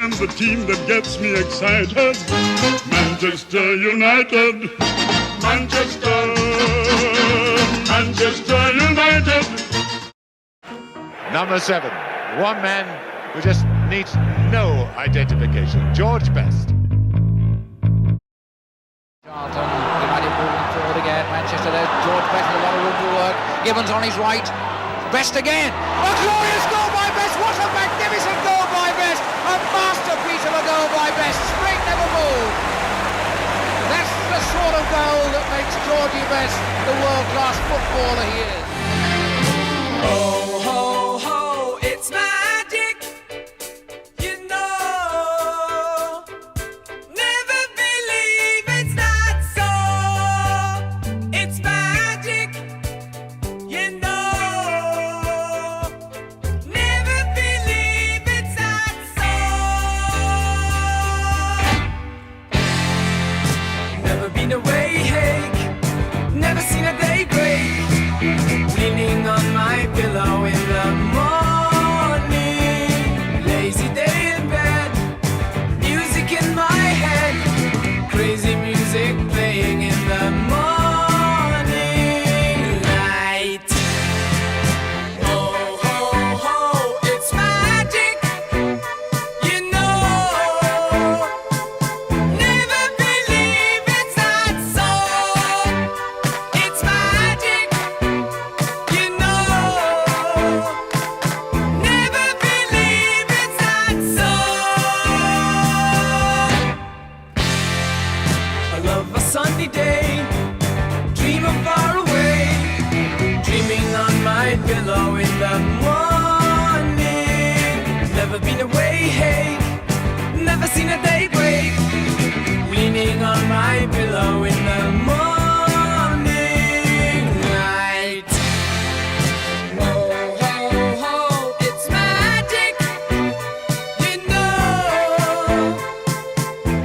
And the team that gets me excited, Manchester United, Manchester United. Number 7, one man who just needs no identification, George Best. Charlton, United moving forward again, Manchester, there's George Best with a lot of room to work, Gibbons on his right, Best again, a glorious goal by Best, what a magnificent goal by Best, a masterpiece of a goal by Best, spring never moved. That's the sort of goal that makes Georgie Best the world-class footballer he is. Ho, ho, ho, it's magic, you know, never believe it's not so, it's magic, you know, never believe it's not so, never been away, Hake, never seen a day break. Leaning on my pillow in the morning, lazy day in bed, music in my head, crazy music playing in the morning light. Ho, ho, ho, it's magic, you know, never believe it's not so, it's magic. You know, never believe it's not so. I love a sunny day, dream of far away, dreaming on my pillow in the morning. Never been away, hey, never seen a day break, leaning on my pillow in the morning light. Ho, ho, ho, it's magic, you know,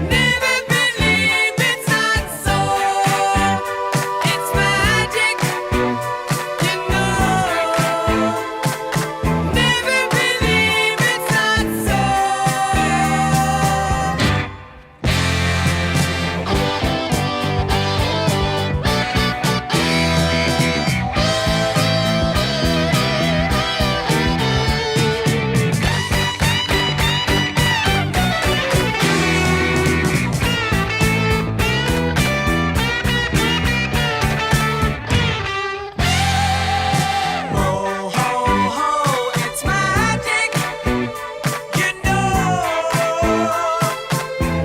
never believe it's not so, it's magic, you know, never believe it's not so. Ho, ho, ho, it's magic, you know,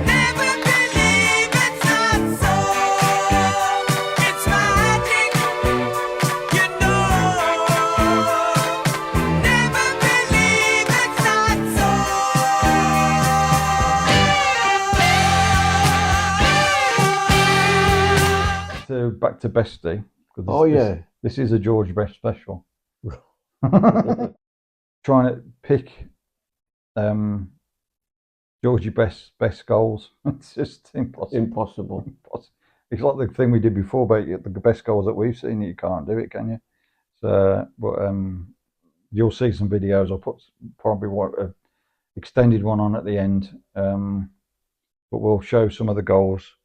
never believe it's not so, it's magic, you know, never believe it's not so. So back to Bestie. 'Cause Oh, yeah. This is a George Best special. Trying to pick Georgie best goals. It's just impossible. Impossible. It's like the thing we did before about the best goals that we've seen. You can't do it, can you? So, but you'll see some videos. I'll put probably an extended one on at the end. But we'll show some of the goals.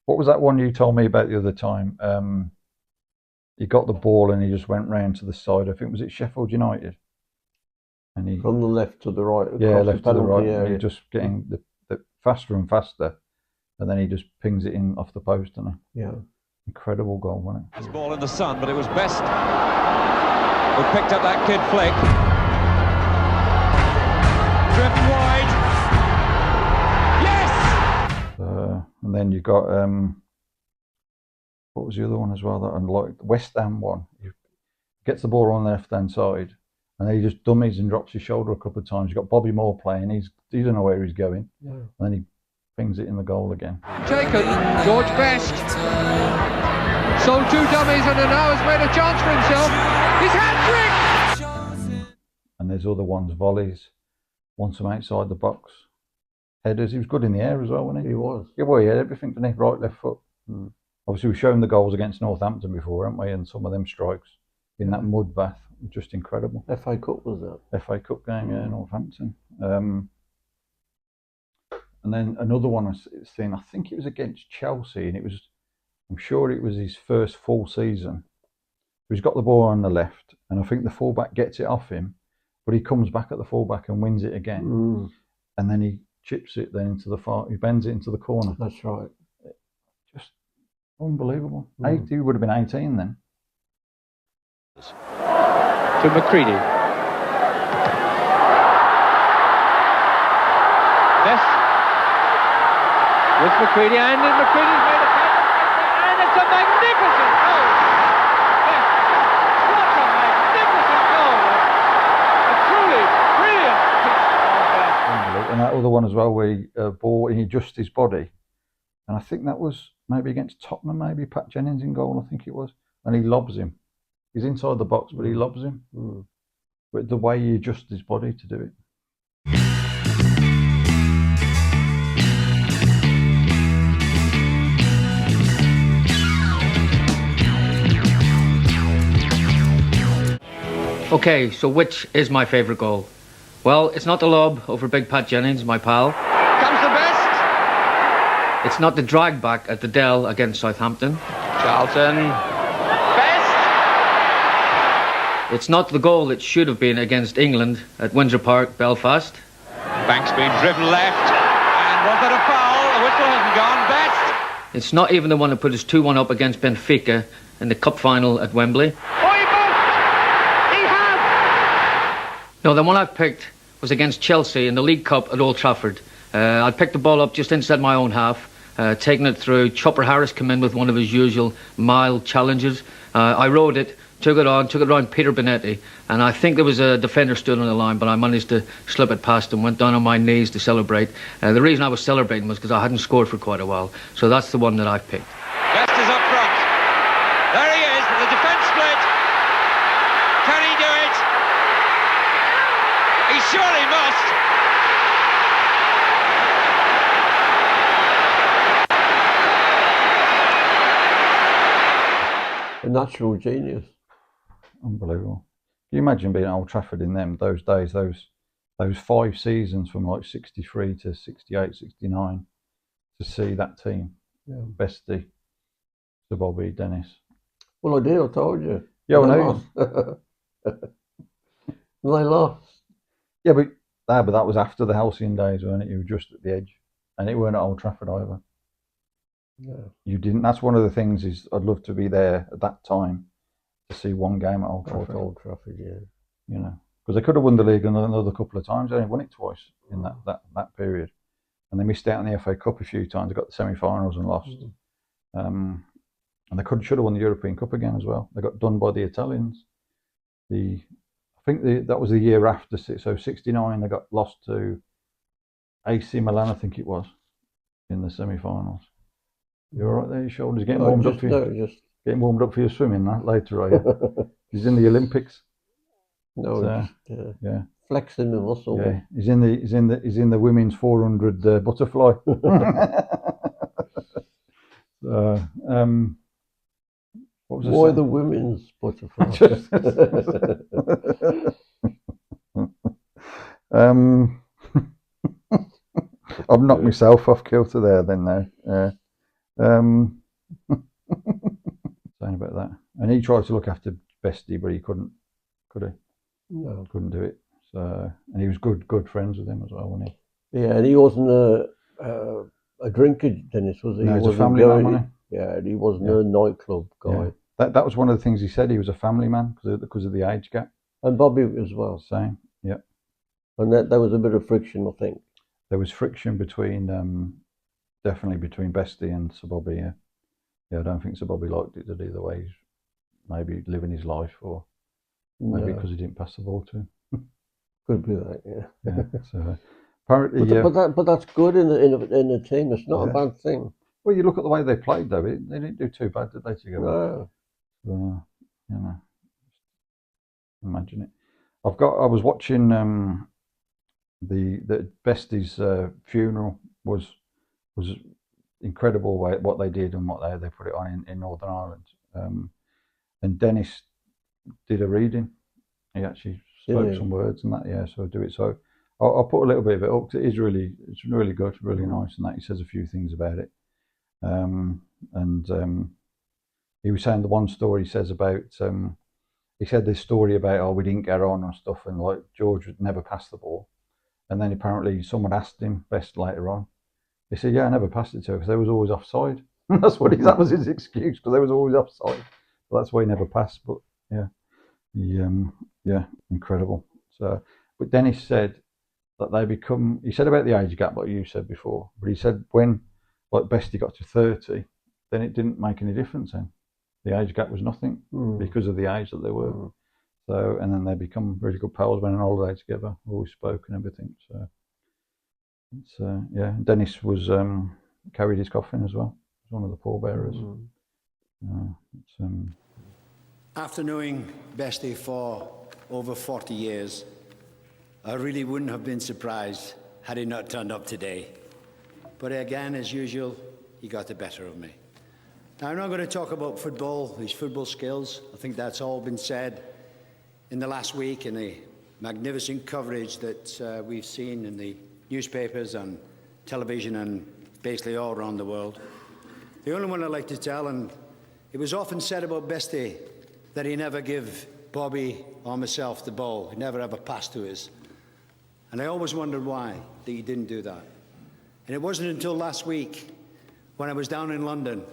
What was that one you told me about the other time? He got the ball and he just went round to the side. I think was it Sheffield United, and he From the left to the right. yeah across left to the right. penalty And area. he just getting the faster and faster, and then he just pings it in off the post. And Yeah. incredible goal, wasn't it? This ball in the sun, but it was Best who picked up that kid flick. Driven wide. Yes! And then you got what was the other one as well that I liked? The West Ham one. He gets the ball on the left hand side, and then he just dummies and drops his shoulder a couple of times. You got Bobby Moore playing. He doesn't know where he's going, and then he pings it in the goal again. Taken, George Best sold 2 dummies and now has made a chance for himself. His hat-trick! And there's other ones, volleys, wants them outside the box, headers. He was good in the air as well, wasn't he? He was. Yeah, well, he had everything, didn't he? Right, left foot. Obviously, we've shown the goals against Northampton before, haven't we? And some of them strikes in that mud bath, just incredible. FA Cup was that? FA Cup game, yeah, Northampton. And then another one I seen, I think it was against Chelsea, and I'm sure it was his first full season. He's got the ball on the left, and I think the fullback gets it off him, but he comes back at the fullback and wins it again. And then he chips it then into he bends it into the corner. That's right. Just unbelievable. He would have been 18 then. To McCready. Best with McCready, and McCready's made a catch, and it's a magnificent goal. Best, what a magnificent goal! A truly brilliant piece of Best. And that other one as well, where he adjusts his body, and I think that was maybe against Tottenham, maybe Pat Jennings in goal, I think it was, and he lobs him. He's inside the box, but he lobs him. But the way he adjusts his body to do it. Okay, so which is my favourite goal? Well, it's not the lob over Big Pat Jennings, my pal. Comes the Best. It's not the drag back at the Dell against Southampton. Charlton. Best. It's not the goal it should have been against England at Windsor Park, Belfast. Banks being driven left, and was that a foul? The whistle hasn't gone. Best. It's not even the one that put us 2-1 up against Benfica in the cup final at Wembley. No, the one I've picked was against Chelsea in the League Cup at Old Trafford. I picked the ball up just inside my own half, taking it through. Chopper Harris came in with one of his usual mild challenges. I rode it, took it around Peter Bonetti, and I think there was a defender stood on the line, but I managed to slip it past him, went down on my knees to celebrate. The reason I was celebrating was because I hadn't scored for quite a while, so that's the one that I've picked. Best is up front. There he is, the defence split. Can he do it? He surely must. A natural genius. Unbelievable. Can you imagine being at Old Trafford in those days, those 5 seasons from like 63 to 68, 69, to see that team? Yeah. Bestie, Sir Bobby, Dennis. Well, I did, I told you. Yeah, I know. They lost. Yeah, but that was after the halcyon days, weren't it? You were just at the edge, and it weren't at Old Trafford either. Yeah. You didn't. That's one of the things is I'd love to be there at that time to see one game at Old Trafford. Old Trafford, yeah. You know, because they could have won the league another couple of times. They only won it twice in that period, and they missed out on the FA Cup a few times. They got the semi-finals and lost. And they should have won the European Cup again as well. They got done by the Italians. I think that was the year after, so 69 they got lost to AC Milan, I think it was, in the semi-finals. You all right there? Your shoulders getting warmed up for you? Getting warmed up for your swimming that later, are you? He's in the Olympics. No, so, yeah. Flexing the muscle. Yeah, he's in the women's 400 butterfly. What was Why the women's butterfly? I've knocked myself off kilter there then now. Saying about that. And he tried to look after Bestie, but he couldn't, could he? No. Couldn't do it. So, and he was good friends with him as well, wasn't he? Yeah, and he wasn't a drinker, Dennis, was he? No, he was a family man, wasn't he? Yeah, and he wasn't a nightclub guy. Yeah. That was one of the things he said. He was a family man because of the age gap. And Bobby as well. Same, yeah. And there was a bit of friction, I think. There was friction definitely between Bestie and Sir Bobby. Yeah, I don't think Sir Bobby liked it either way. He's maybe living his life, or maybe because he didn't pass the ball to him. Could be that, yeah. Yeah. So apparently, but that's good in the team. It's not a bad thing. Well, you look at the way they played, though. They didn't do too bad, did they, together? No. You know, imagine it. I was watching the Bestie's funeral was incredible what they did and what they put it on in Northern Ireland. And Dennis did a reading. He actually spoke some words and that. Yeah, so I do it. So I'll put a little bit of it up because it's really good, really nice, and that he says a few things about it. He was saying the one story he says about, he said this story about, we didn't get on and stuff, and like George would never pass the ball. And then apparently someone asked him, Best, later on. He said, yeah, I never passed it to her because they was always offside. That was his excuse, because they was always offside. So that's why he never passed. But yeah, incredible. So, but Dennis said that he said about the age gap, like you said before, but he said when like Bestie got to 30, then it didn't make any difference then. The age gap was nothing because of the age that they were. So, and then they become really good pals, went on holiday together, always spoke and everything. So, it's, Dennis was carried his coffin as well. He was one of the pallbearers. After knowing Bestie for over 40 years, I really wouldn't have been surprised had he not turned up today. But again, as usual, he got the better of me. Now, I'm not going to talk about football, his football skills. I think that's all been said in the last week in the magnificent coverage that we've seen in the newspapers and television and basically all around the world. The only one I'd like to tell, and it was often said about Bestie that he never give Bobby or myself the ball. He never ever passed to us. And I always wondered why that he didn't do that. And it wasn't until last week when I was down in London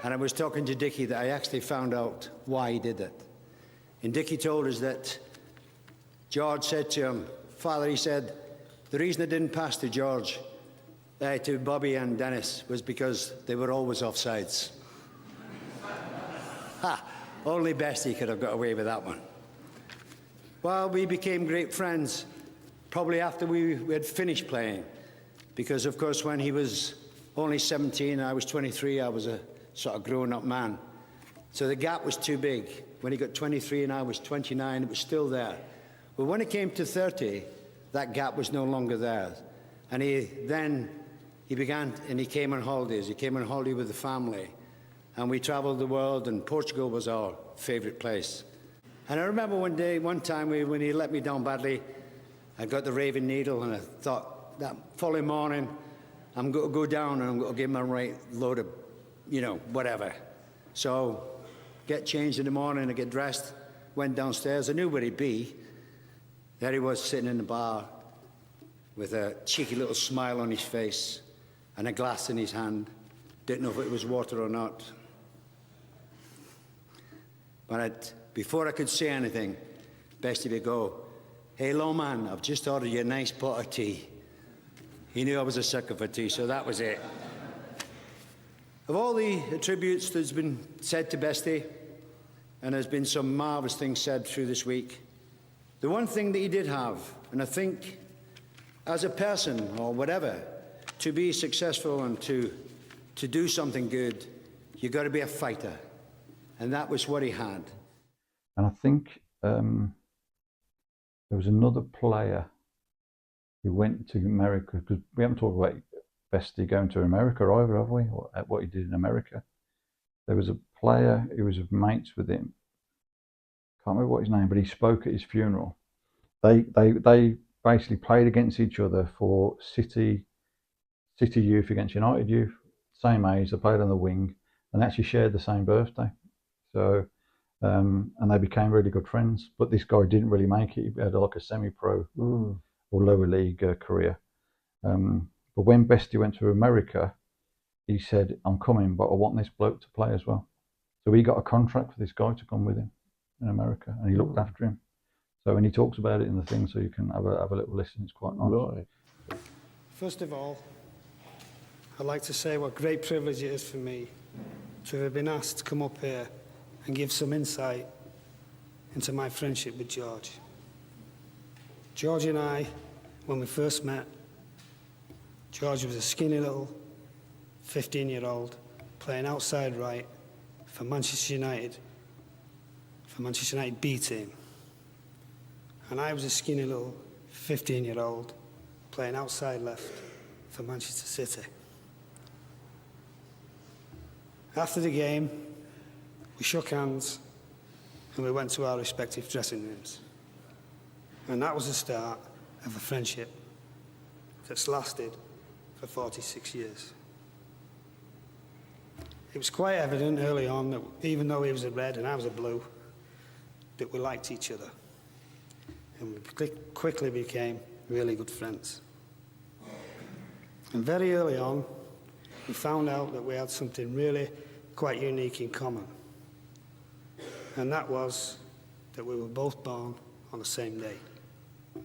and I was talking to Dickie that I actually found out why he did it. And Dickie told us that George said to him, Father, he said, the reason I didn't pass to George, to Bobby and Dennis, was because they were always offsides. Only Bestie could have got away with that one. Well, we became great friends probably after we had finished playing, because of course when he was only 17, I was 23, I was a sort of grown-up man. So the gap was too big. When he got 23 and I was 29, it was still there. But when it came to 30, that gap was no longer there. And he came on holidays. He came on holiday with the family. And we traveled the world, and Portugal was our favorite place. And I remember one time when he let me down badly, I got the raving needle, and I thought that following morning, I'm going to go down and I'm going to give him a right load of, whatever. So, get changed in the morning, I get dressed, went downstairs. I knew where he'd be. There he was sitting in the bar with a cheeky little smile on his face and a glass in his hand. Didn't know if it was water or not. But before I could say anything, Bestie would go, hey, Lawman, I've just ordered you a nice pot of tea. He knew I was a sucker for tea, so that was it. Of all the attributes that's been said to Bestie, and there's been some marvellous things said through this week, the one thing that he did have, and I think as a person or whatever, to be successful and to do something good, you've got to be a fighter. And that was what he had. And I think there was another player who went to America, because we haven't talked about Bestie going to America either, have we? Or what he did in America. There was a player who was mates with him. Can't remember what his name, but he spoke at his funeral. They basically played against each other for City Youth against United Youth. Same age, they played on the wing, and they actually shared the same birthday. So, and they became really good friends. But this guy didn't really make it. He had like a semi-pro or lower league career. But when Bestie went to America, he said, I'm coming, but I want this bloke to play as well. So he got a contract for this guy to come with him in America, and he looked after him. So, and he talks about it in the thing, so you can have a little listen. It's quite nice. Right. First of all, I'd like to say what great privilege it is for me to have been asked to come up here and give some insight into my friendship with George. George and I, when we first met, George was a skinny little 15-year-old playing outside right for Manchester United B team. And I was a skinny little 15-year-old playing outside left for Manchester City. After the game, we shook hands and we went to our respective dressing rooms. And that was the start of a friendship that's lasted for 46 years. It was quite evident early on that even though he was a red and I was a blue, that we liked each other. And we quickly became really good friends. And very early on, we found out that we had something really quite unique in common. And that was that we were both born on the same day,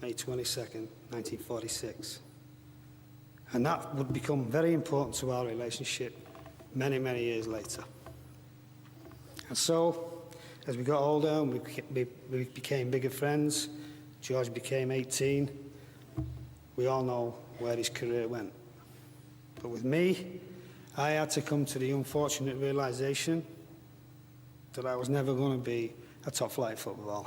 May 22nd, 1946. And that would become very important to our relationship many, many years later. And so, as we got older and we became bigger friends, George became 18, we all know where his career went. But with me, I had to come to the unfortunate realization that I was never going to be a top-flight footballer.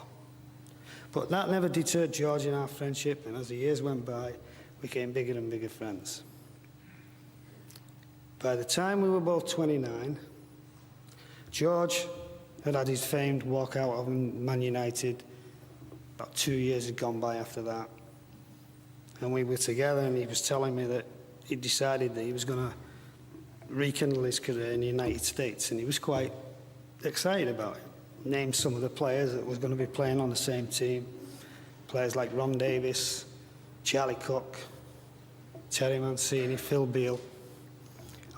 But that never deterred George in our friendship, and as the years went by, we became bigger and bigger friends. By the time we were both 29, George had had his famed walkout of Man United. About 2 years had gone by after that. And we were together, and he was telling me that he decided that he was going to rekindle his career in the United States, and he was quite excited about it. Named some of the players that was going to be playing on the same team. Players like Ron Davis, Charlie Cook, Terry Mancini, Phil Beale.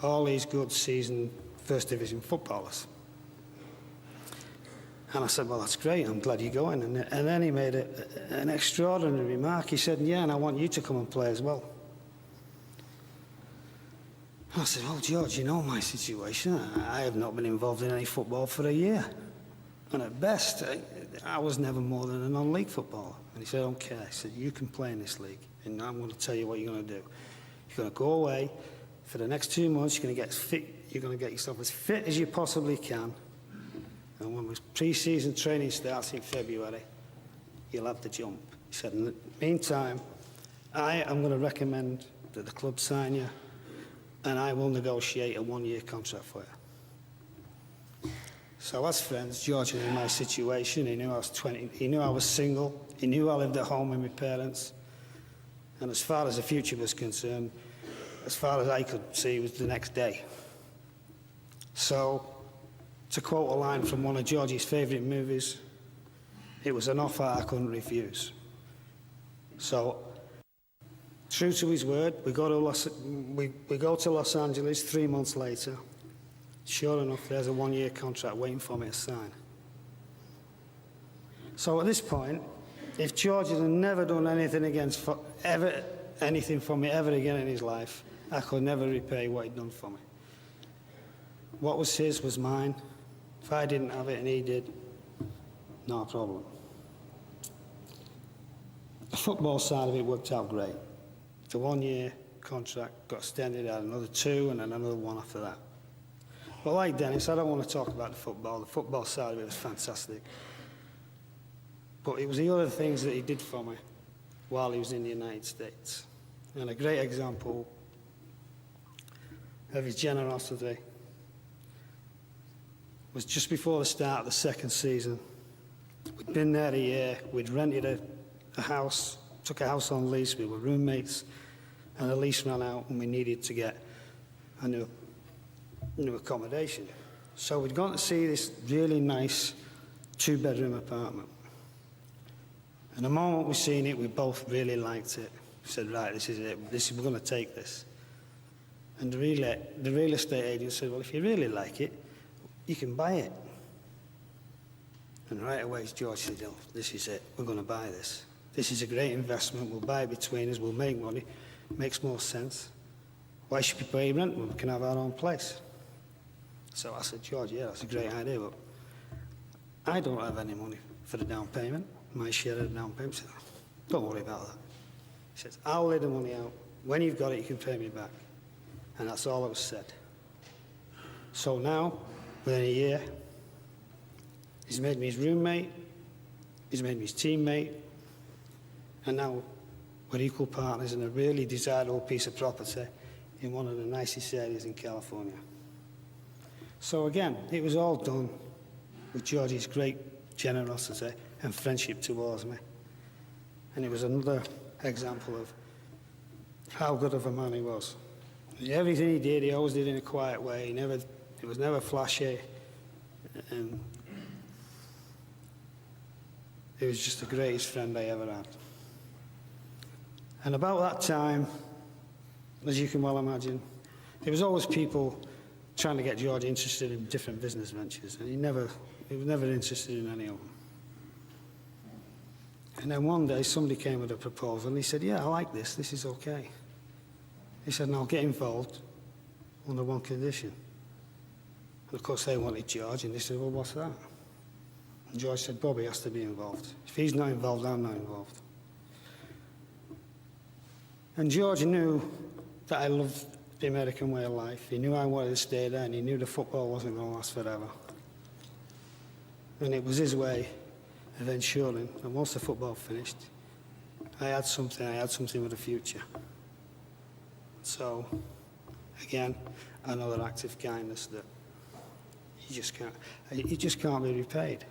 All these good seasoned First Division footballers. And I said, well, that's great, I'm glad you're going. And then he made an extraordinary remark. He said, yeah, and I want you to come and play as well. And I said, well, George, you know my situation. I have not been involved in any football for a year. And at best, I was never more than a non-league footballer. And he said, okay. He said, you can play in this league, and I'm going to tell you what you're going to do. You're going to go away. For the next 2 months, you're going to get fit. You're going to get yourself as fit as you possibly can. And when pre-season training starts in February, you'll have the jump. He said, in the meantime, I am going to recommend that the club sign you, and I will negotiate a 1-year contract for you. So as friends, George knew my situation. He knew I was 20. He knew I was single. He knew I lived at home with my parents. And as far as the future was concerned, as far as I could see, was the next day. So, to quote a line from one of Georgie's favourite movies, it was an offer I couldn't refuse. So, true to his word, we go to Los Angeles 3 months later. Sure enough, there's a 1-year contract waiting for me to sign. So at this point, if George had never done anything anything for me ever again in his life, I could never repay what he'd done for me. What was his was mine. If I didn't have it and he did, no problem. The football side of it worked out great. The 1-year contract got extended out another 2 and then another 1 after that. But like Dennis, I don't want to talk about the football. The football side of it was fantastic. But it was the other things that he did for me while he was in the United States. And a great example of his generosity was just before the start of the second season. We'd been there a year, we'd rented a house, took a house on lease, we were roommates, and the lease ran out and we needed to get a new accommodation. So we'd gone to see this really nice 2-bedroom apartment. And the moment we seen it, we both really liked it. We said, right, this is it, we're going to take this. And the real estate agent said, well, if you really like it, you can buy it. And right away, George said, oh, this is it, we're going to buy this. This is a great investment, we'll buy it between us, we'll make money, makes more sense. Why should we pay rent when we can have our own place? So I said, George, yeah, that's a great idea, but I don't have any money for the down payment, my share of the down payment. He said, don't worry about that. He says, I'll lay the money out. When you've got it, you can pay me back. And that's all that was said. So now, within a year, he's made me his roommate, he's made me his teammate, and now we're equal partners in a really desirable piece of property in one of the nicest areas in California. So again, it was all done with Georgie's great generosity and friendship towards me. And it was another example of how good of a man he was. Everything he did, he always did in a quiet way. He was never flashy, and he was just the greatest friend I ever had. And about that time, as you can well imagine, there was always people trying to get George interested in different business ventures, and he was never interested in any of them. And then one day somebody came with a proposal and he said, yeah, I like this is okay. He said, and I'll get involved under one condition. And of course they wanted George, and they said, well, what's that? And George said, Bobby has to be involved. If he's not involved, I'm not involved. And George knew that I loved the American way of life. He knew I wanted to stay there, and he knew the football wasn't going to last forever. And it was his way of ensuring that once the football finished, I had something with a future. So, again, another act of kindness that you just can't be repaid.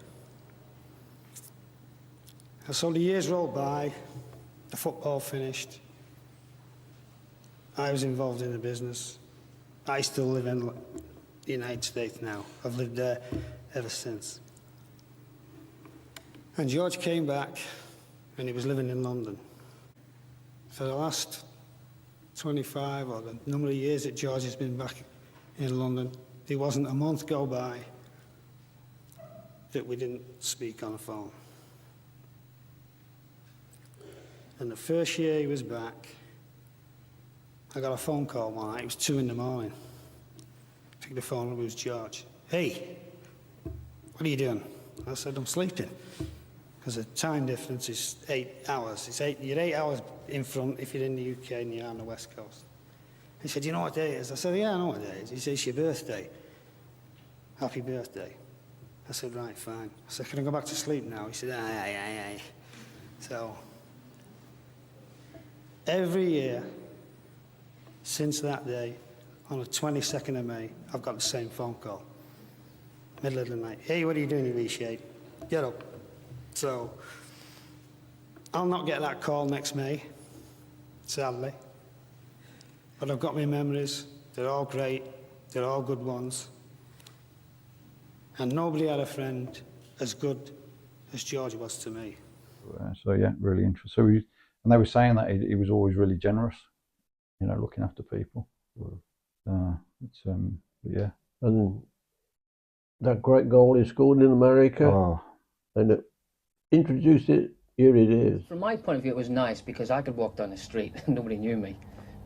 And so the years rolled by, the football finished, I was involved in the business. I still live in the United States now. I've lived there ever since. And George came back, and he was living in London. For the last 25 or the number of years that George has been back in London, there wasn't a month go by that we didn't speak on the phone. And the first year he was back, I got a phone call one night. It was 2 in the morning. I picked the phone up, it was George. Hey, what are you doing? I said, I'm sleeping. Because the time difference is 8 hours. You're 8 hours in front if you're in the UK and you're on the West Coast. He said, you know what day it is? I said, yeah, I know what day it is. He said, it's your birthday. Happy birthday. I said, right, fine. I said, can I go back to sleep now? He said, aye. So, every year, since that day, on the 22nd of May, I've got the same phone call. Middle of the night. Hey, what are you doing, you V-shape? Get up. So, I'll not get that call next May, sadly. But I've got my memories. They're all great. They're all good ones. And nobody had a friend as good as George was to me. So yeah, really interesting. So and they were saying that he was always really generous, you know, looking after people. Yeah. And that great goal he scored in America, and it introduced it. Here it is. From my point of view, it was nice because I could walk down the street and nobody knew me,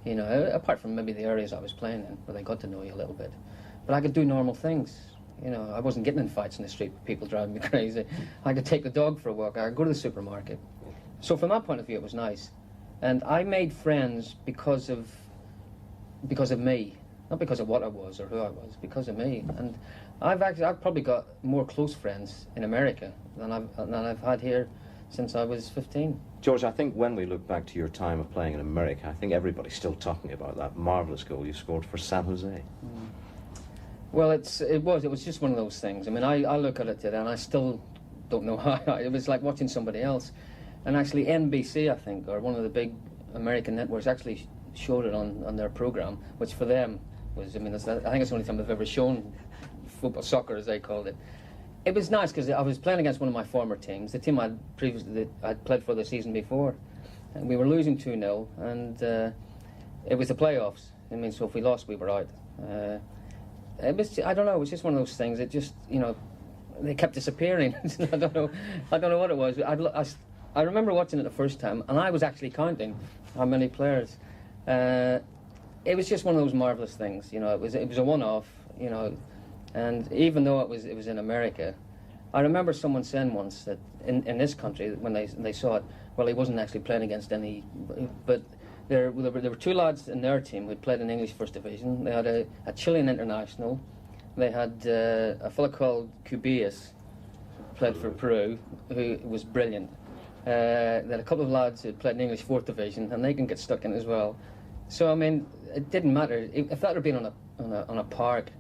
you know, apart from maybe the areas I was playing in where they got to know you a little bit. But I could do normal things. You know, I wasn't getting in fights in the street with people driving me crazy. I could take the dog for a walk. I could go to the supermarket. So from that point of view, it was nice. And I made friends because of me, not because of what I was or who I was, because of me. And I've probably got more close friends in America than I've had here since I was 15. George, I think when we look back to your time of playing in America, I think everybody's still talking about that marvellous goal you scored for San Jose. Mm. Well, it was just one of those things. I mean, I look at it today and I still don't know how. It was like watching somebody else. And actually NBC, I think, or one of the big American networks actually showed it on their program, which for them was, I mean, I think it's the only time they've ever shown football, soccer as they called it. It was nice because I was playing against one of my former teams, the team I'd played for the season before. And we were losing 2-0, and it was the playoffs. I mean, so if we lost, we were out. It was, I don't know, it was just one of those things. It just, you know, they kept disappearing. I don't know what it was. I remember watching it the first time, and I was actually counting how many players. It was just one of those marvellous things, you know. It was a one-off, you know, and even though it was in America, I remember someone saying once that in this country when they saw it, well, he wasn't actually playing against any, but there were two lads in their team who played in English First Division. They had a Chilean international. They had a fellow called Cubillas, who played for Peru, who was brilliant. They had a couple of lads who played in English Fourth Division, and they can get stuck in as well. So I mean, it didn't matter if that had been on a park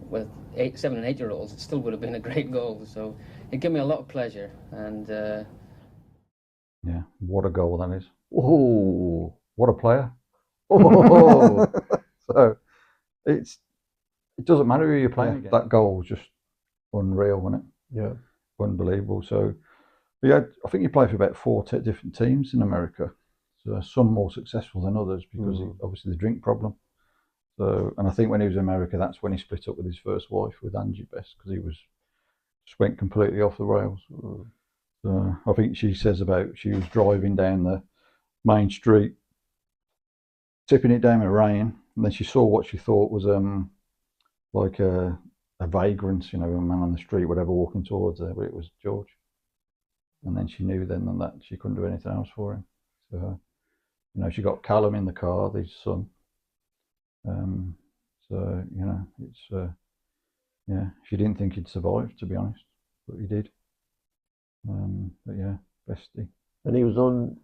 with 7 and 8 year olds. It still would have been a great goal. So it gave me a lot of pleasure. And yeah, what a goal that is. Oh, what a player! oh. So it doesn't matter who you're playing against. That goal was just unreal, wasn't it? Yeah. Unbelievable. So yeah, I think he played for about 4 different teams in America. So some more successful than others because obviously the drink problem. So, and I think when he was in America, that's when he split up with his first wife, with Angie Best, because he just went completely off the rails. So I think she says about she was driving down the main street, tipping it down in the rain, and then she saw what she thought was like a vagrant, a man on the street, whatever, walking towards her, but it was George. And then she knew then that she couldn't do anything else for him. So, she got Callum in the car, his son. So, it's, she didn't think he'd survive, to be honest, but he did. But yeah, bestie. And he was on,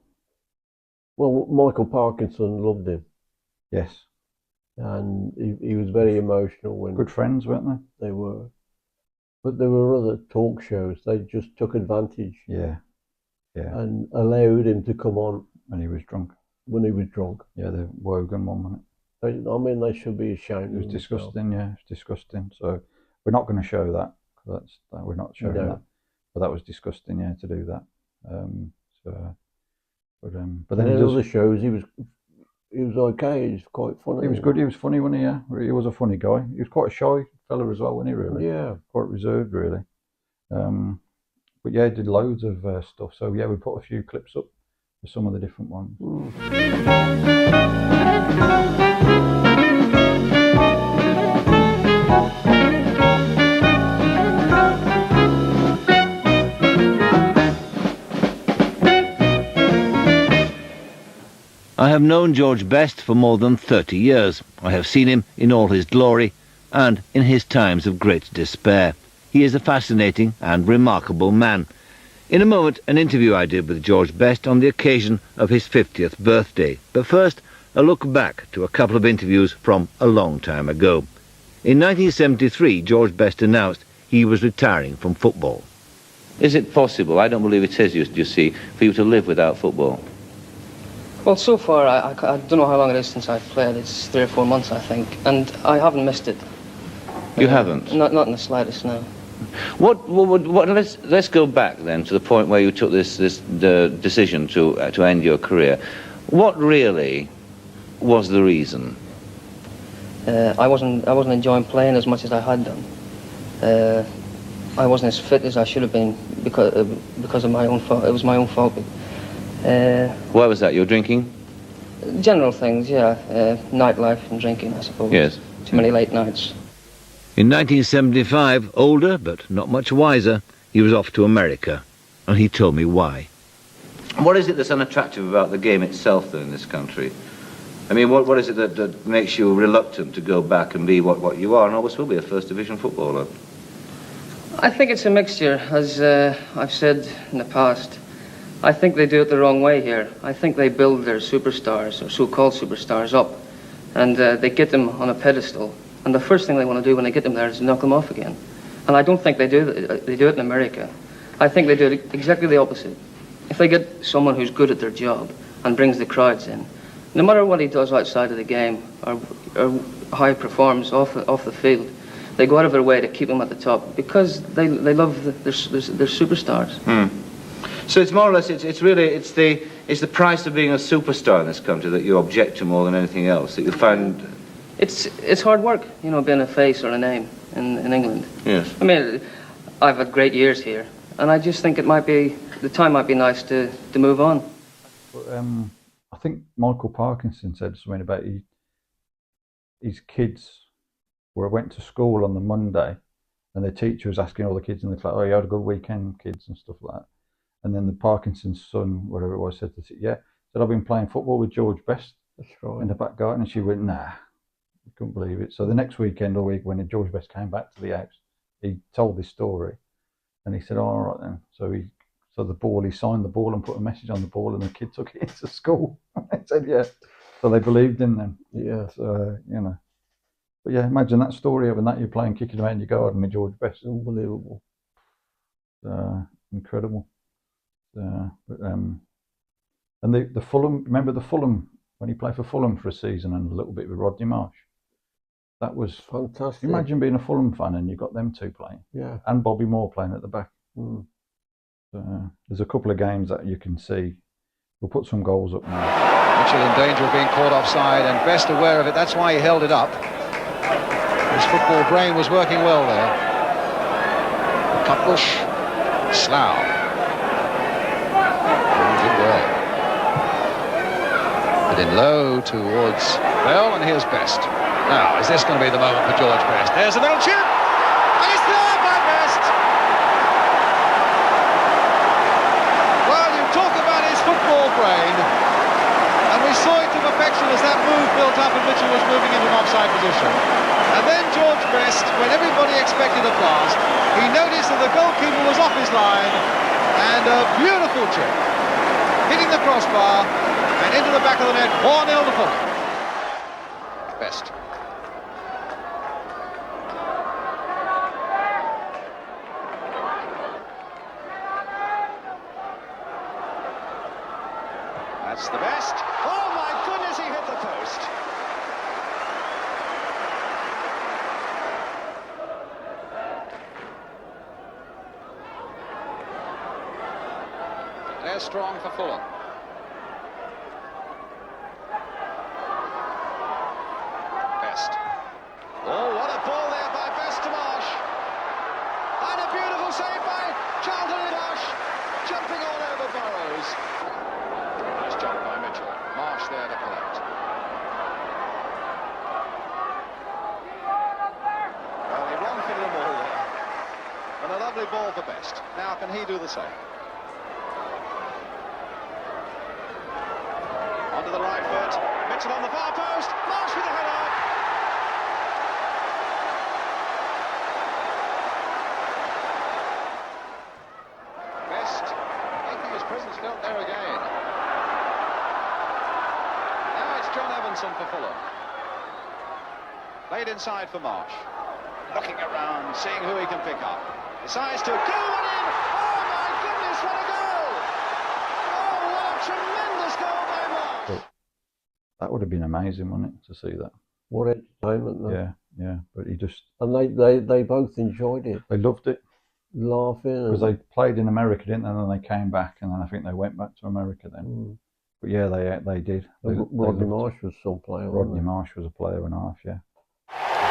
well, Michael Parkinson loved him. Yes. And he was very emotional when... Good friends, weren't they? They were. But there were other talk shows, they just took advantage. Yeah. And allowed him to come on. When he was drunk. When he was drunk. Yeah, the Wogan one, wasn't it? I mean, they should be ashamed. It was disgusting, yeah, it's disgusting. So we're not going to show that. We're not showing that. But that was disgusting, yeah, to do that. But then in other shows, he was okay. He was quite funny. He was good. He was funny, wasn't he? Yeah, he was a funny guy. He was quite a shy fella as well, wasn't he? Really? Yeah, quite reserved, really. But yeah, he did loads of stuff. So yeah, we put a few clips up for some of the different ones. I have known George Best for more than 30 years. I have seen him in all his glory and in his times of great despair. He is a fascinating and remarkable man. In a moment, an interview I did with George Best on the occasion of his 50th birthday. But first, a look back to a couple of interviews from a long time ago. In 1973, George Best announced he was retiring from football. Is it possible, I don't believe it is, you see, for you to live without football? Well, so far, I don't know how long it is since I've played. It's 3 or 4 months, I think, and I haven't missed it. You haven't? Not in the slightest, no. Let's go back then to the point where you took the decision to end your career. What really was the reason? I wasn't enjoying playing as much as I had done. I wasn't as fit as I should have been because of my own fault. It was my own fault. Why was that? You were drinking? General things, yeah. Nightlife and drinking, I suppose. Yes. Too many late nights. In 1975, older but not much wiser, he was off to America, and he told me why. What is it that's unattractive about the game itself, then, in this country? I mean, what is it that makes you reluctant to go back and be what you are, and always will be, a First Division footballer? I think it's a mixture, as I've said in the past. I think they do it the wrong way here. I think they build their superstars, or so-called superstars, up, and they get them on a pedestal. And the first thing they want to do when they get them there is knock them off again. And I don't think they do it in America. I think they do it exactly the opposite. If they get someone who's good at their job and brings the crowds in, no matter what he does outside of the game or how he performs off the field, they go out of their way to keep him at the top because they love their superstars. So it's more or less, it's the price of being a superstar in this country that you object to more than anything else, that you find... It's hard work, being a face or a name in England. Yes. I mean, I've had great years here, and I just think the time might be nice to move on. I think Michael Parkinson said something about his kids went to school on the Monday, and the teacher was asking all the kids in the class, "Oh, you had a good weekend, kids," and stuff like that. And then the Parkinson's son, whatever it was, said, I've been playing football with George Best in the back garden. And she went, nah, I couldn't believe it. So the next weekend or week when George Best came back to the house, he told this story. And he said, all right then. So he signed the ball and put a message on the ball, and the kid took it into school. They said, yeah. So they believed in them. Yeah. So, But yeah, imagine that story of that you're playing, kicking around your garden with George Best. Unbelievable. Incredible. And the Fulham, remember the Fulham, when he played for Fulham for a season and a little bit with Rodney Marsh? That was fantastic. Imagine being a Fulham fan and you've got them two playing. Yeah. And Bobby Moore playing at the back. Mm. There's a couple of games that you can see. We'll put some goals up now. Mitchell in danger of being caught offside, and Best aware of it. That's why he held it up. His football brain was working well there. Cutbush, Slough. Moving well. But in low towards Bell, and here's Best. Now, is this going to be the moment for George Best? There's a little chip, and it's there by Best. Well, you talk about his football brain, and we saw it to perfection as that move built up and Mitchell was moving into an offside position. And then George Best, when everybody expected a blast, he noticed that the goalkeeper was off his line, and a beautiful chip, hitting the crossbar and into the back of the net, 4-0 to Fulham. Best. That's the Best. Oh my goodness, he hit the post. They're strong for Fulham. Best. Oh, what a ball there by Best to Marsh. And a beautiful save by Charlton and Marsh, jumping all over Burrows. Nice jump by Mitchell. Marsh there to collect. Well, he wrong-footed them all there. And a lovely ball for Best. Now, can he do the same? Onto the right foot. Mitchell on the far post. Marsh with the header. Best making his presence felt there again. Now it's John Evanson for Fulham. Played inside for Marsh. Looking around, seeing who he can pick up. Decides to go one in. Oh my goodness, what a goal! Oh, what a tremendous goal by Marsh! But that would have been amazing, wouldn't it, to see that? What entertainment, though. Yeah, yeah. But he just... And they both enjoyed it. They loved it. Laughing. Because they played in America, didn't they? And then they came back, and then I think they went back to America then. Mm. But yeah, they did. Rodney Marsh was some player. Rodney Marsh was a player and a half, yeah.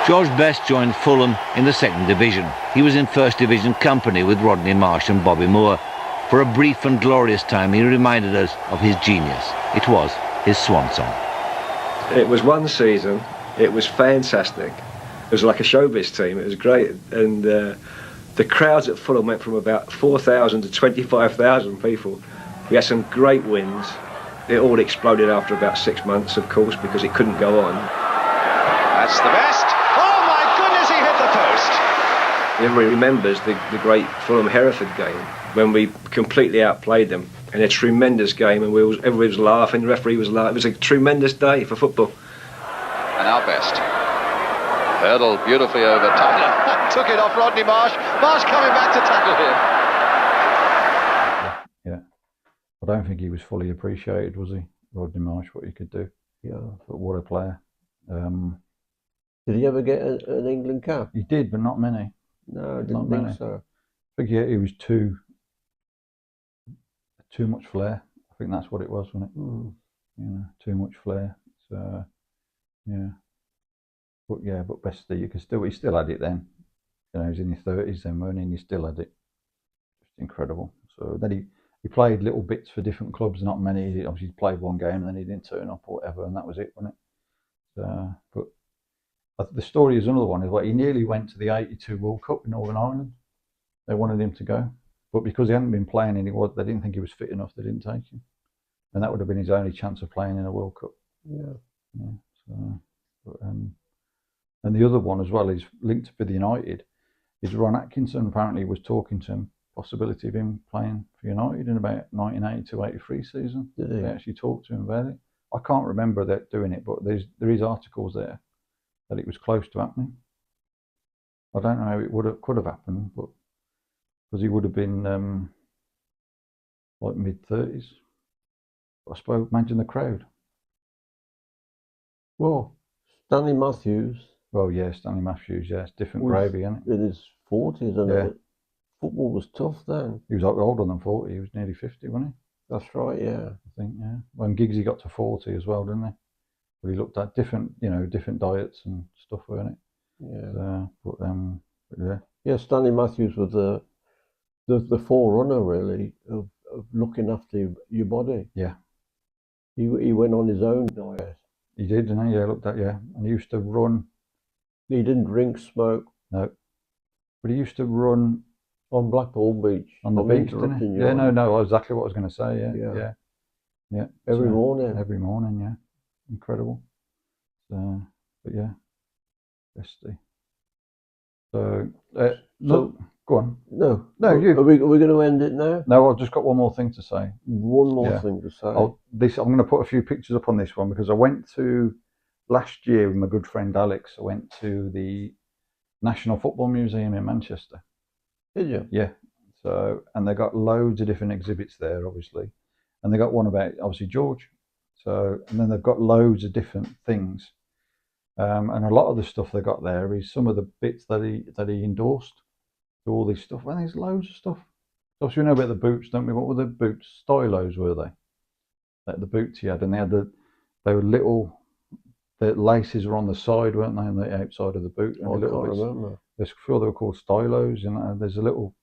George Best joined Fulham in the second division. He was in first division company with Rodney Marsh and Bobby Moore. For a brief and glorious time, he reminded us of his genius. It was his swan song. It was one season. It was fantastic. It was like a showbiz team. It was great. And the crowds at Fulham went from about 4,000 to 25,000 people. We had some great wins. It all exploded after about 6 months, of course, because it couldn't go on. That's the Best. Oh my goodness, he hit the post. Everybody remembers the great Fulham-Hereford game when we completely outplayed them in a tremendous game, and everybody was laughing, the referee was laughing. It was a tremendous day for football. And our Best. Hurdled beautifully over top. Took it off Rodney Marsh. Marsh coming back to tackle him. Yeah. I don't think he was fully appreciated, was he, Rodney Marsh, what he could do? Yeah. But what a player. Did he ever get an England cap? He did, but not many. No, I didn't think so. I think he was too much flair. I think that's what it was, wasn't it? Mm. You know, too much flair. So, yeah. But Best, he still had it then. You know, he was in his 30s then, weren't he? And he still had it. Just incredible. So then he played little bits for different clubs, not many. He obviously played one game and then he didn't turn up or whatever, and that was it, wasn't it? But the story is another one. Is like he nearly went to the '82 World Cup in Northern Ireland. They wanted him to go, but because he hadn't been playing and they didn't think he was fit enough, they didn't take him. And that would have been his only chance of playing in a World Cup. Yeah. And the other one as well is linked with United. Is Ron Atkinson apparently was talking to him, possibility of him playing for United in about 1982-83 season. Did he? They actually talked to him about it. I can't remember that doing it, but there is articles there that it was close to happening. I don't know how it could have happened, but because he would have been like mid-30s. I suppose, imagine the crowd. Well, Stanley Matthews. Well, yeah, Stanley Matthews, yeah, it's different was gravy, isn't it? In his 40s, and Yeah. Football was tough then. He was older than 40, he was nearly 50, wasn't he? That's right, yeah. I think, yeah. When Giggsy got to 40 as well, didn't he? But he looked at different, different diets and stuff, weren't it? Yeah. But yeah. Yeah, Stanley Matthews was the forerunner, really, of looking after your body. Yeah. He went on his own diet. He did, didn't he? Yeah, looked at, yeah. And he used to run. He didn't drink, smoke. No. But he used to run on Blackpool Beach. On the beach, didn't he? Yeah, no, exactly what I was going to say, yeah. Every morning. Every morning, yeah. Incredible. So, but yeah, bestie. So, look, go on. No, you. Are we going to end it now? No, I've just got one more thing to say. One more thing to say. I'm going to put a few pictures up on this one because I went to, last year with my good friend Alex, I went to the National Football Museum in Manchester. Did you? Yeah. So, and they got loads of different exhibits there, obviously. And they got one about, obviously, George. So, and then they've got loads of different things. And a lot of the stuff they got there is some of the bits that he endorsed. So all this stuff. And there's loads of stuff. Obviously, we know about the boots, don't we? What were the boots? Stylos, were they? Like the boots he had. And they were little, the laces were on the side, weren't they? On the outside of the boot. I can't remember. I'm sure they were called stylos, and there's a little.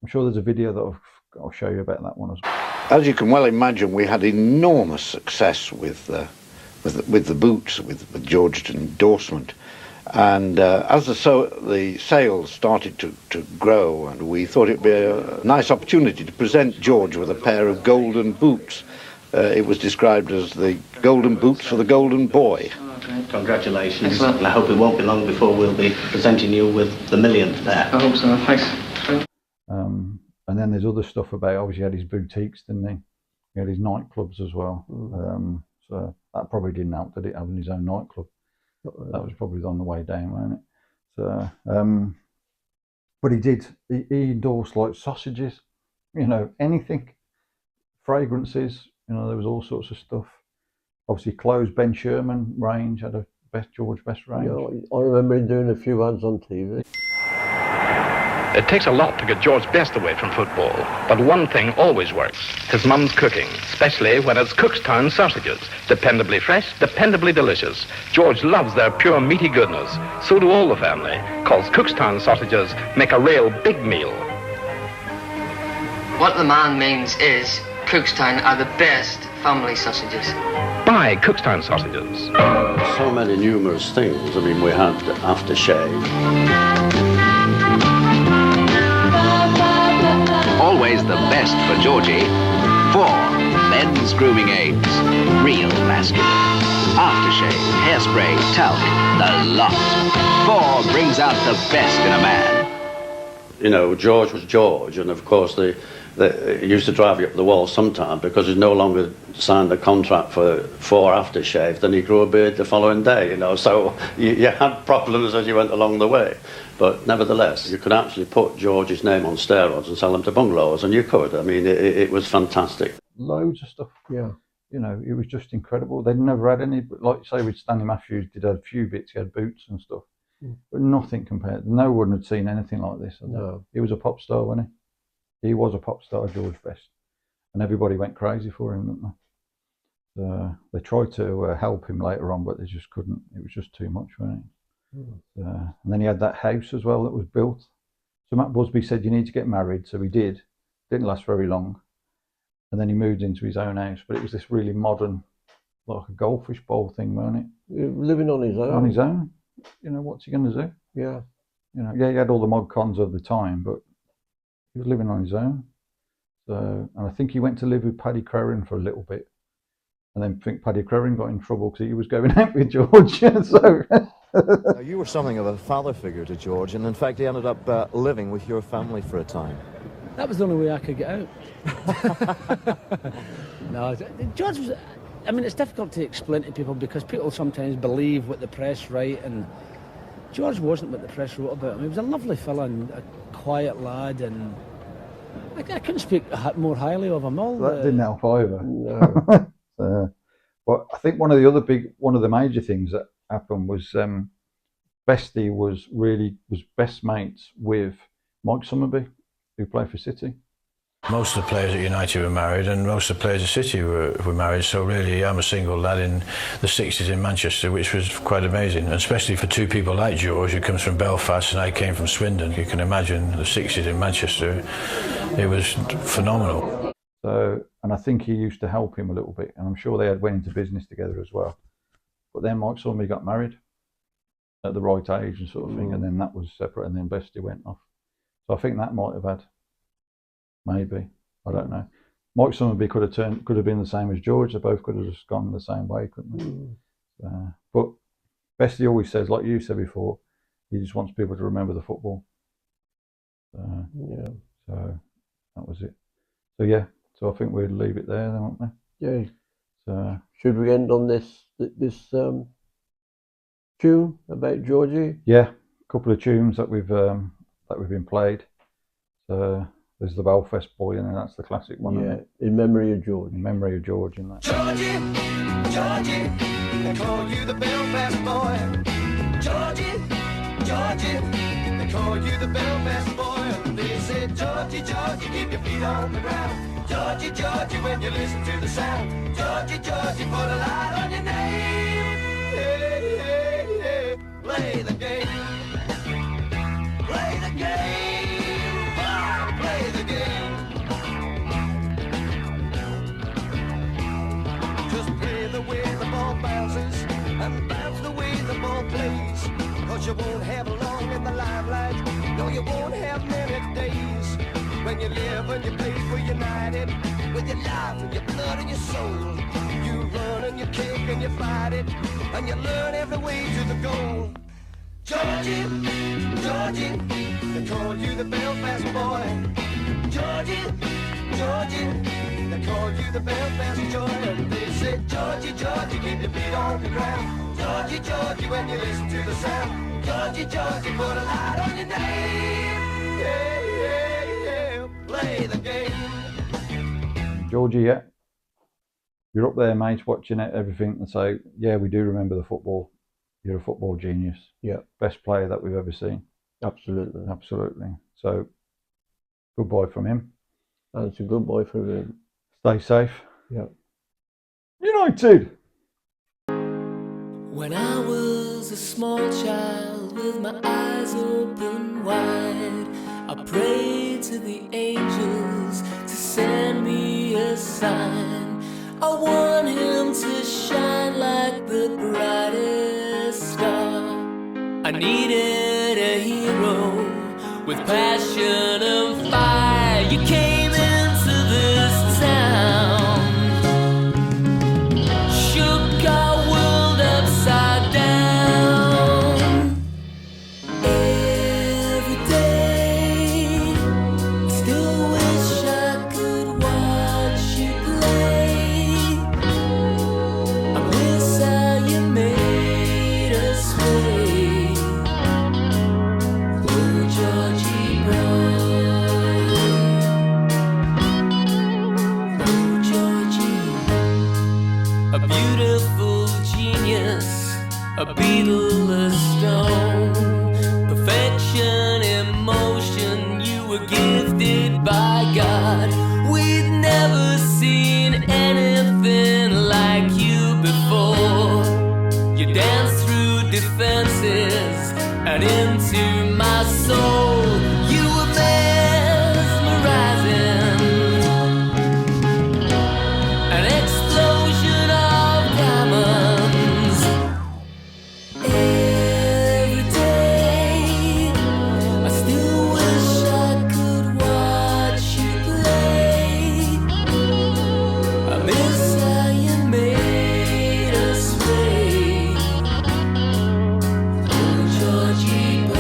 I'm sure there's a video that I'll show you about that one as well. As you can well imagine, we had enormous success with the boots, with George's endorsement, and as the sales started to grow, and we thought it'd be a nice opportunity to present George with a pair of golden boots. It was described as the golden boots for the golden boy. Congratulations. Excellent. And I hope it won't be long before we'll be presenting you with the millionth there. I hope so. Thanks. And then there's other stuff about, obviously he had his boutiques, didn't he? He had his nightclubs as well. So that probably didn't help, did it, having his own nightclub? That was probably on the way down, wasn't it? So, but he endorsed like sausages, anything, fragrances, there was all sorts of stuff. Obviously clothes, Ben Sherman range had a George Best range. I remember him doing a few ads on TV. It takes a lot to get George Best away from football, but one thing always works: his mum's cooking, especially when it's Cookstown sausages. Dependably fresh, dependably delicious. George loves their pure meaty goodness. So do all the family, cause Cookstown sausages make a real big meal. What the man means is Cookstown are the best family sausages. Buy Cookstown sausages. So many numerous things. I mean, we had aftershave. Always the best for Georgie. 4 men's grooming aids, real masculine. Aftershave, hairspray, talc, the lot. 4 brings out the best in a man. George was George, and of course they used to drive you up the wall sometime because he no longer signed a contract for 4 aftershave, then he grew a beard the following day, so you had problems as you went along the way. But nevertheless, you could actually put George's name on steroids and sell them to bungalows, and you could. I mean, it was fantastic. Loads of stuff. Yeah. It was just incredible. They'd never had any, like say with Stanley Matthews, did have a few bits, he had boots and stuff. But nothing compared. No one had seen anything like this. No. He was a pop star, wasn't he? He was a pop star, George Best. And everybody went crazy for him, didn't they? They tried to help him later on, but they just couldn't. It was just too much, wasn't it? And then he had that house as well that was built. So Matt Busby said, you need to get married. So he did. Didn't last very long. And then he moved into his own house. But it was this really modern, like a goldfish bowl thing, wasn't it? Living on his own. On his own. What's he going to do? Yeah. Yeah, he had all the mod cons of the time, but he was living on his own. So, and I think he went to live with Paddy Crowin for a little bit. And then I think Paddy Crowin got in trouble because he was going out with George. So... Now, you were something of a father figure to George, and in fact he ended up living with your family for a time. That was the only way I could get out. No, George was... I mean, it's difficult to explain to people because people sometimes believe what the press write, and George wasn't what the press wrote about him. He was a lovely fella and a quiet lad, and I couldn't speak more highly of him. That didn't help either. No. But I think one of the major things that happened was Bestie was best mates with Mike Summerby, who played for City. Most of the players at United were married, and most of the players at City were married. So really, I'm a single lad in the 60s in Manchester, which was quite amazing, and especially for two people like George, who comes from Belfast and I came from Swindon. You can imagine the 60s in Manchester. It was phenomenal. So, and I think he used to help him a little bit, and I'm sure they had went into business together as well. But then Mike Summerby got married at the right age and sort of thing, and then that was separate, and then Bestie went off. So I think that might have had. Maybe, I don't know. Mike Summerby could have been the same as George. They both could have just gone the same way, couldn't they? But Bestie always says, like you said before, he just wants people to remember the football. Yeah. So that was it. So yeah. So I think we'd leave it there, then, won't we? Yeah. So should we end on this tune about Georgie? Yeah, a couple of tunes that we've been played. So. There's the Belfast Boy, and that's the classic one. Yeah, in memory of George. In memory of George, in that. Georgie, Georgie, they call you the Belfast Boy. Georgie, Georgie, they call you the Belfast Boy. They say, Georgie, Georgie, keep your feet on the ground. Georgie, Georgie, when you listen to the sound. Georgie, Georgie, put a light on your name. Hey, hey, hey, play the game. Play the game. Play the game. Just play the way the ball bounces and bounce the way the ball plays. Cause you won't have long in the limelight. No, you won't have many days. When you live and you play for United, with your life and your blood and your soul. You run and you kick and you fight it, and you learn every way to the goal. Georgie, Georgie, they call you the Belfast Boy. Georgie, Georgie, they call you the Belfast Joy. And they say, Georgie, Georgie, keep your feet on the ground. Georgie, Georgie, when you listen to the sound. Georgie, Georgie, put a light on your name. Yeah, yeah, yeah, play the game. Georgie, yeah, you're up there, mate, watching it, everything, and say, yeah, we do remember the football. You're a football genius. Yeah. Best player that we've ever seen. Absolutely. Absolutely. So, goodbye from him. And it's a goodbye from him. Stay safe. Yeah. United! When I was a small child with my eyes open wide, I prayed to the angels to send me a sign. I want him to shine like the brightest star. I needed a hero with passion and fire. You came into this town, shook our world upside down. Every day, I still wish I could watch you play. I miss how you made us sway. Oh, Georgie boy. Oh, Georgie. A beautiful genius, a beetle, a stone. Perfection in motion, you were gifted by God. We'd never seen anything like you before. You danced through defenses and into my soul. You were mesmerizing, an explosion of diamonds. Every day, I still wish I could watch you play. I miss how you made us sway. Oh, Georgie boy.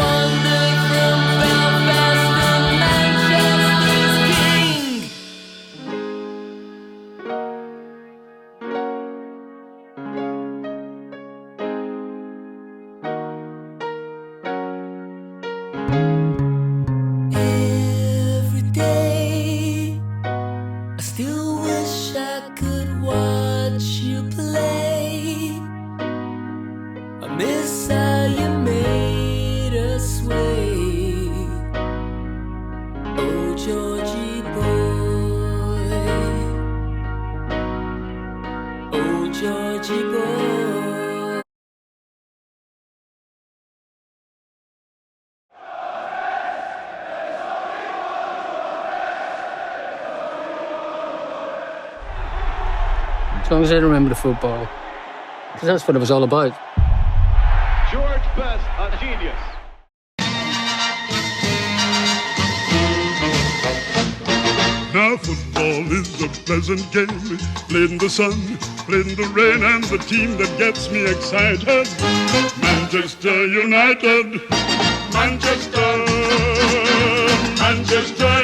wander from Belfast to Manchester's king. Every day, I still wish I could watch you play. I miss how you made us sway. Oh, Georgie boy. Oh, Georgie boy. As long as I remember the football, because that's what it was all about. George Best, a genius. Now football is a pleasant game, played in the sun, played in the rain, and the team that gets me excited, Manchester United, Manchester, Manchester